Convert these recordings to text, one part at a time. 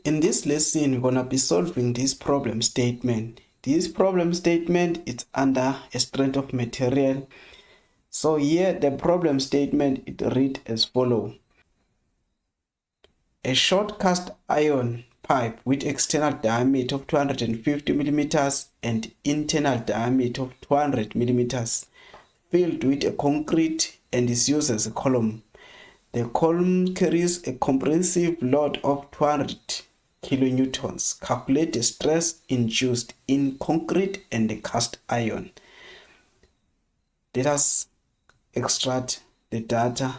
In this lesson, we're going to be solving this problem statement. This problem statement is under a strength of material. So here the problem statement, it reads as follows. A short cast iron pipe with external diameter of 250 millimeters and internal diameter of 200 millimeters filled with a concrete and is used as a column. The column carries a comprehensive load of 200 kilonewtons. Calculate the stress induced in concrete and the cast iron. Let us extract the data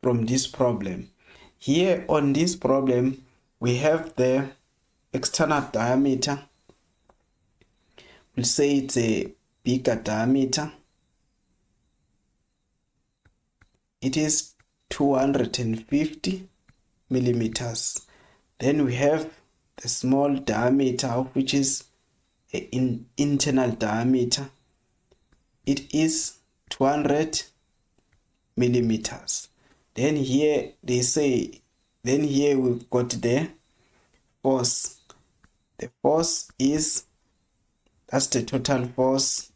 from this problem. Here on this problem, we have the external diameter. We'll say it's a bigger diameter. It is 250 millimeters. Then we have the small diameter, which is an internal diameter. It is 200 millimeters. Then here they say, then here we've got the force. The force is, that's the total force.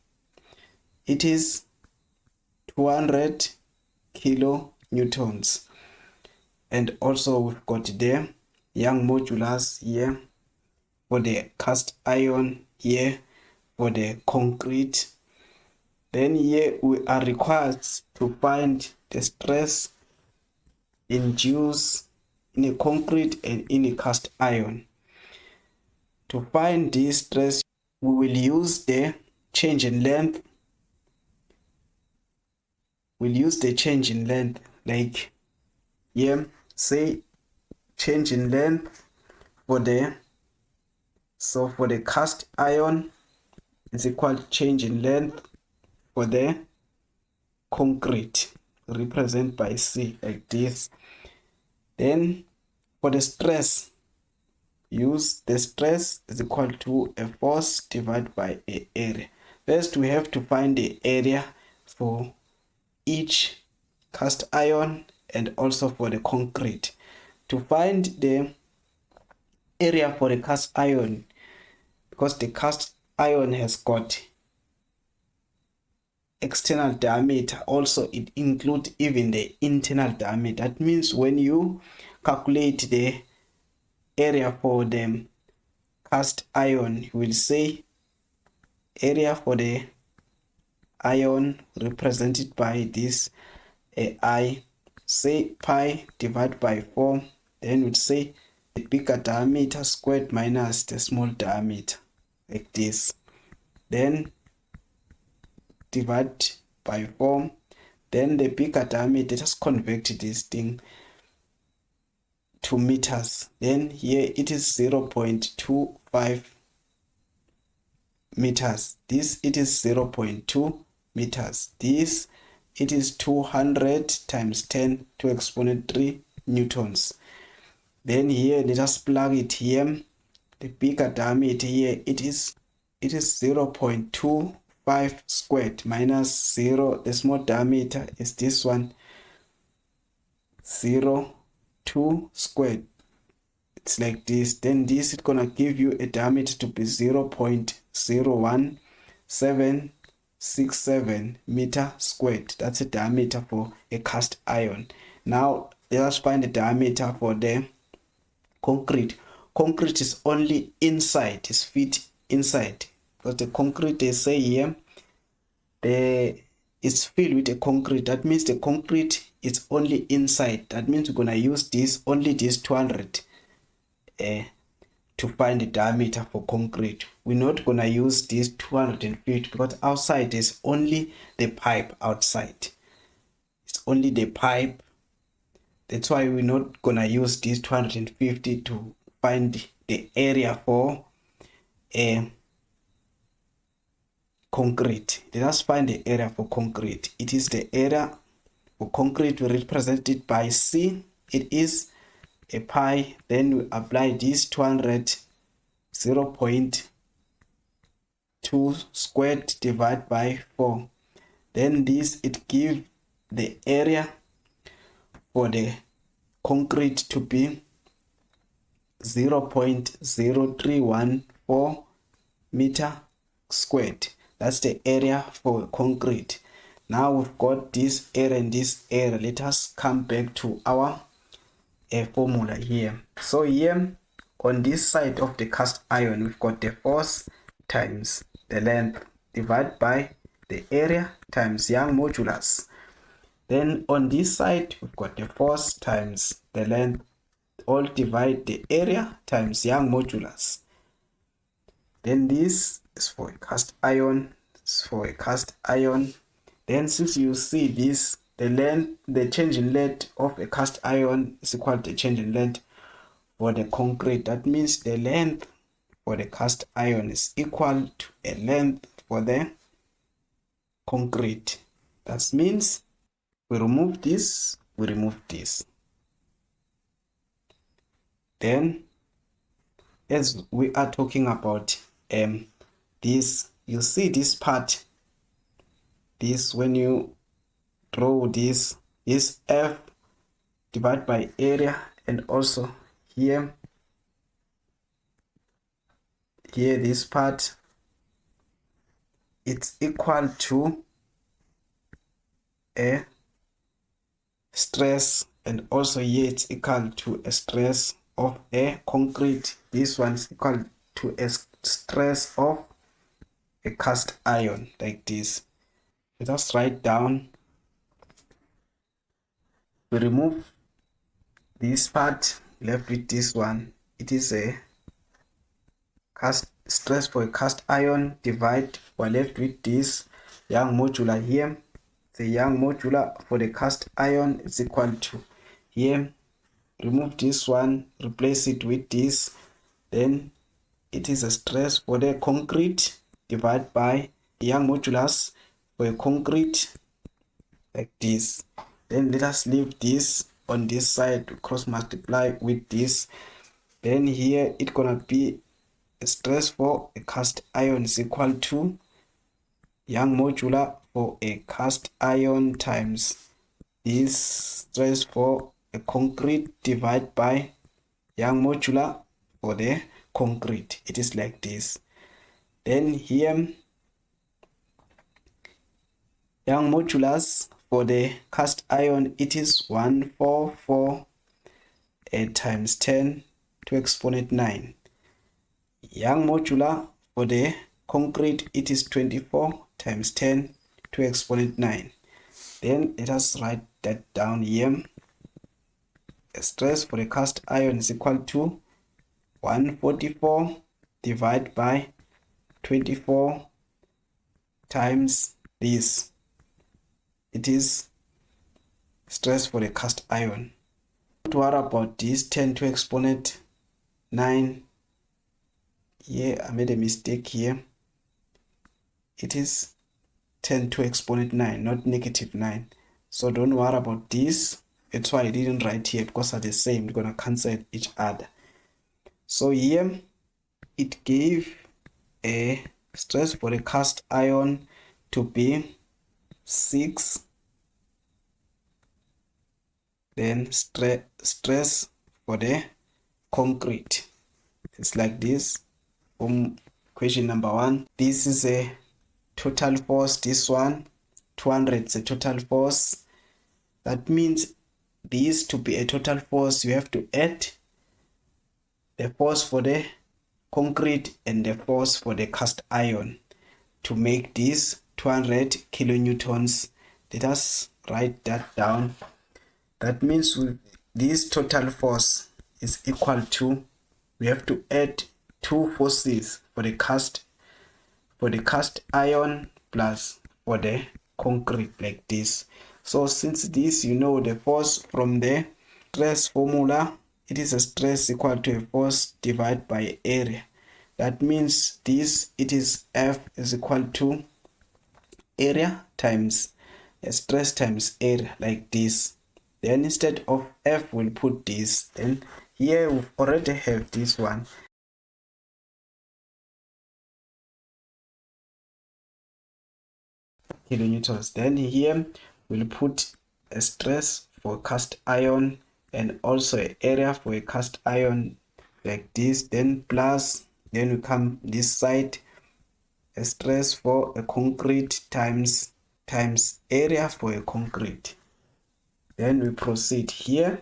It is 200 kilonewtons. And also we've got the Young modulus here for the cast iron, here for the concrete. Then here we are required to find the stress induced in a concrete and in a cast iron. To find this stress, we will use the change in length. We'll use the change in length, like here, say change in length for the, so for the cast iron is equal to change in length for the concrete, represented by C like this. Then for the stress, use the stress is equal to a force divided by a area. First we have to find the area for each cast iron and also for the concrete. To find the area for the cast iron, because the cast iron has got external diameter, also it includes even the internal diameter. That means when you calculate the area for the cast iron, you will say area for the iron represented by this I, say pi divided by 4, then we'd say the bigger diameter squared minus the small diameter, like this. Then divide by 4, then the bigger diameter, just convert this thing to meters. Then here it is 0.25 meters. This it is 0.2 meters. This it is 200 times 10 to exponent 3 newtons. Then here let us plug it here. The bigger diameter here it is 0.25 squared minus 0. The small diameter is this one, 0.2 squared. It's like this. Then this is gonna give you a diameter to be 0.01767 meter squared. That's a diameter for a cast iron. Now let us find the diameter for the concrete. Concrete is only inside, is fit inside, because the concrete, they say here, it's filled with a concrete. That means the concrete is only inside. That means we're gonna use this, only this 200 to find the diameter for concrete. We're not gonna use this 250 because outside is only the pipe outside. It's only the pipe. That's why we're not gonna use this 250 to find the area for concrete. Let us find the area for concrete. It is the area for concrete represented by C. It is a pi. Then we apply this 200, 0.2 squared divided by 4. Then this, it gives the area for the concrete to be 0.0314 meter squared. That's the area for concrete. Now we've got this area and this area. Let us come back to our formula here. So here on this side of the cast iron, we've got the force times the length divided by the area times Young modulus. Then on this side, we've got the force times the length, all divide the area times Young modulus. Then this is for a cast iron, Then since you see this, the length, the change in length of a cast iron is equal to the change in length for the concrete. That means the length for the cast iron is equal to a length for the concrete. That means we remove this, we remove this. Then, as we are talking about this, you see this part, this when you draw this is F divided by area, and also here this part, it's equal to a stress, and also here it's equal to a stress of a concrete. This one's equal to a stress of a cast iron, like this. Let us write down. We remove this part, left with this one. It is a stress for a cast iron, divide, we're left with this Young modular here. The Young modular for the cast iron is equal to here. Remove this one, replace it with this. Then it is a stress for the concrete, divided by the Young modulus for a concrete, like this. Then let us leave this on this side to cross multiply with this. Then here it's gonna be a stress for a cast iron is equal to Young modular for a cast iron times this stress for a concrete divided by Young modular for the concrete. It is like this. Then here Young modulus for the cast iron, it is 144 times 10 to exponent 9. Young modular for the concrete, it is 24 times 10 to exponent 9. Then let us write that down here. The stress for the cast iron is equal to 144 divided by 24 times this. It is stress for the cast iron. Don't worry about this 10 to exponent 9. Here I made a mistake here. It is 10 to exponent 9, not negative 9. So don't worry about this. That's why I didn't write here, because they're the same. We're gonna cancel each other. So here it gave a stress for the cast iron to be 6. Then stress for the concrete. It's like this. From question number 1, this is a total force. This one 200 is a total force. That means this to be a total force, you have to add the force for the concrete and the force for the cast iron to make this 200 kilonewtons. Let us write that down. That means with this total force is equal to, we have to add 2 forces for the cast iron plus for the concrete, like this. So since this, you know the force from the stress formula, it is a stress equal to a force divided by area. That means this, it is F is equal to area times stress times area, like this. Then instead of F, we'll put this. Then here we already have this one. Kilonewtons. Then here we'll put a stress for cast iron and also an area for a cast iron like this, then plus, then we come this side, a stress for a concrete times area for a concrete. Then we proceed here.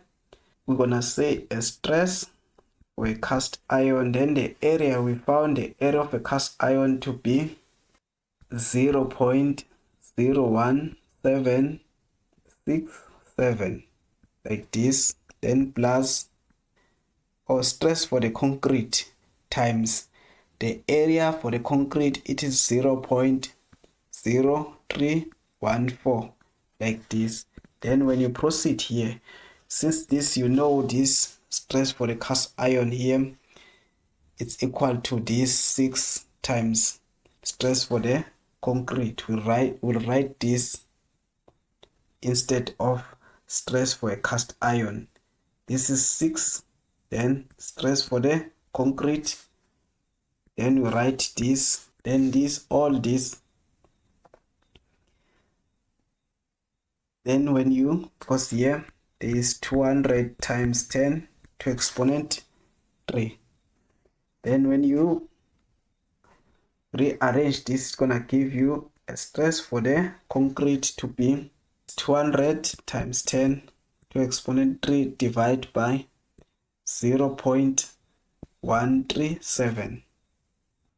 We're gonna say a stress for a cast iron. Then the area, we found the area of a cast iron to be 0.01767, like this, then plus, or stress for the concrete times the area for the concrete, it is 0.0314, like this. Then when you proceed here, since this, you know, this stress for the cast iron here, it's equal to this 6 times stress for the concrete. We'll write this instead of stress for a cast iron. This is 6, then stress for the concrete, then we write this, then this, all this. Then when you, because here there is 200 times 10 to exponent 3. Then when you rearrange this, it's gonna give you a stress for the concrete to be 200 times 10 to exponent 3 divided by 0.137.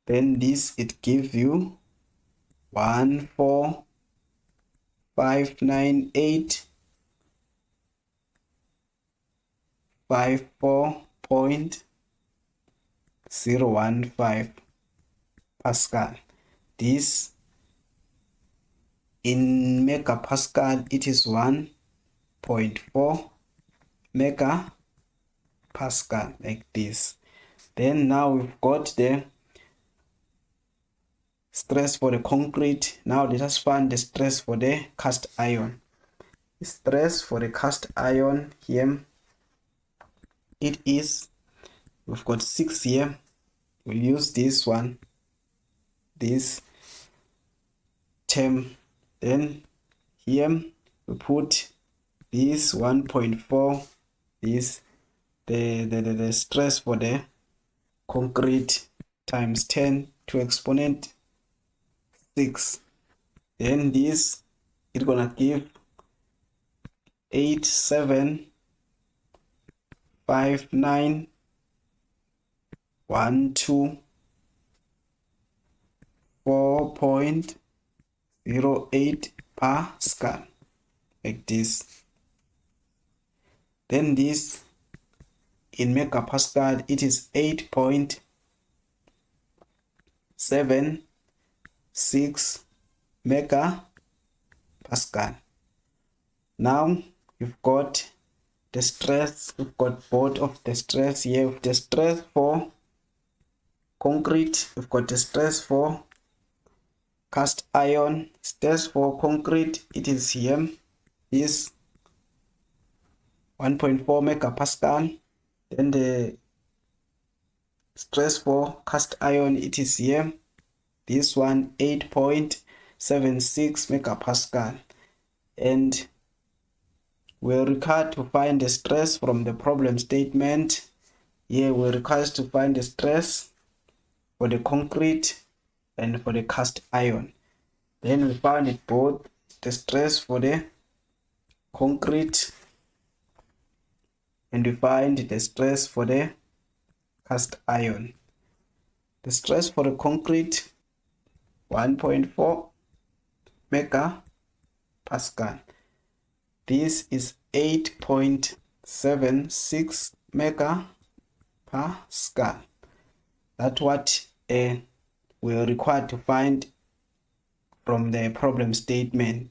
Then this, it gives you 1459854.015 Pascal. This in megapascal, it is 1.4 megapascal, like this. Then now we've got the stress for the concrete. Now let us find the stress for the cast iron. The stress for the cast iron here, it is, we've got 6 here. We'll use this one, this term. Then here we put this 1.4, this the stress for the concrete times 10 to exponent 6. Then this, it's gonna give 875912.4.08 Pascal, like this. Then this in megapascal, it is 8.76 megapascal. Now you've got the stress, we've got both of the stress here. With the stress for concrete, we've got the stress for cast iron. Stress for concrete, it is here, is 1.4 megapascal. Then the stress for cast iron, it is here, this one, 8.76 megapascal. And we're required to find the stress from the problem statement. Here we're required to find the stress for the concrete and for the cast iron. Then we found it both, the stress for the concrete, and we find the stress for the cast iron. The stress for the concrete, 1.4 megapascal. This is 8.76 megapascal. That's what we're required to find from the problem statement.